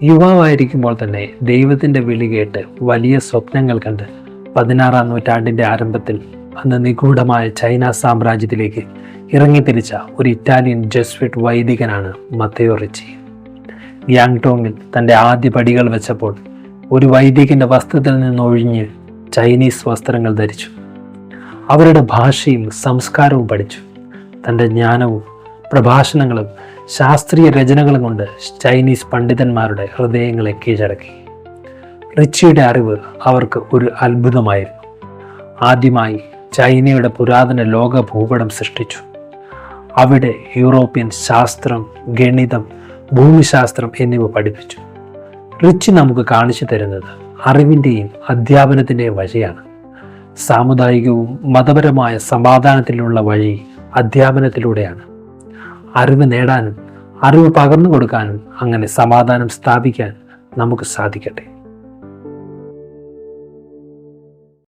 യുവാവായിരിക്കുമ്പോൾ തന്നെ ദൈവത്തിൻ്റെ വിളി കേട്ട് വലിയ സ്വപ്നങ്ങൾ കണ്ട് 16-ാം നൂറ്റാണ്ടിൻ്റെ ആരംഭത്തിൽ അന്ന് നിഗൂഢമായ ചൈന സാമ്രാജ്യത്തിലേക്ക് ഇറങ്ങിത്തിരിച്ച ഒരു ഇറ്റാലിയൻ ജെസ്വിറ്റ് വൈദികനാണ് മത്തയോ റിച്ചി. യാങ്ടോങ്ങിൽ തൻ്റെ ആദ്യ പടികൾ വെച്ചപ്പോൾ ഒരു വൈദികൻ്റെ വസ്ത്രത്തിൽ നിന്നൊഴിഞ്ഞ് ചൈനീസ് വസ്ത്രങ്ങൾ ധരിച്ചു. അവരുടെ ഭാഷയും സംസ്കാരവും പഠിച്ചു. തൻ്റെ ജ്ഞാനവും പ്രഭാഷണങ്ങളും ശാസ്ത്രീയ രചനകളും കൊണ്ട് ചൈനീസ് പണ്ഡിതന്മാരുടെ ഹൃദയങ്ങളെ കീഴടക്കി. റിച്ചിയുടെ അറിവ് അവർക്ക് ഒരു അത്ഭുതമായിരുന്നു. ആദ്യമായി ചൈനയുടെ പുരാതന ലോക ഭൂപടം സൃഷ്ടിച്ചു. അവിടെ യൂറോപ്യൻ ശാസ്ത്രം, ഗണിതം, ഭൂമിശാസ്ത്രം എന്നിവ പഠിപ്പിച്ചു. റിച്ചി നമുക്ക് കാണിച്ചു തരുന്നത് അറിവിൻ്റെയും അധ്യാപനത്തിൻ്റെയും വഴിയാണ്. സാമുദായികവും മതപരമായ സമാധാനത്തിലുള്ള വഴി അധ്യാപനത്തിലൂടെയാണ്. അറിവ് നേടാനും അറിവ് പകർന്നു കൊടുക്കാനും അങ്ങനെ സമാധാനം സ്ഥാപിക്കാൻ നമുക്ക് സാധിക്കട്ടെ.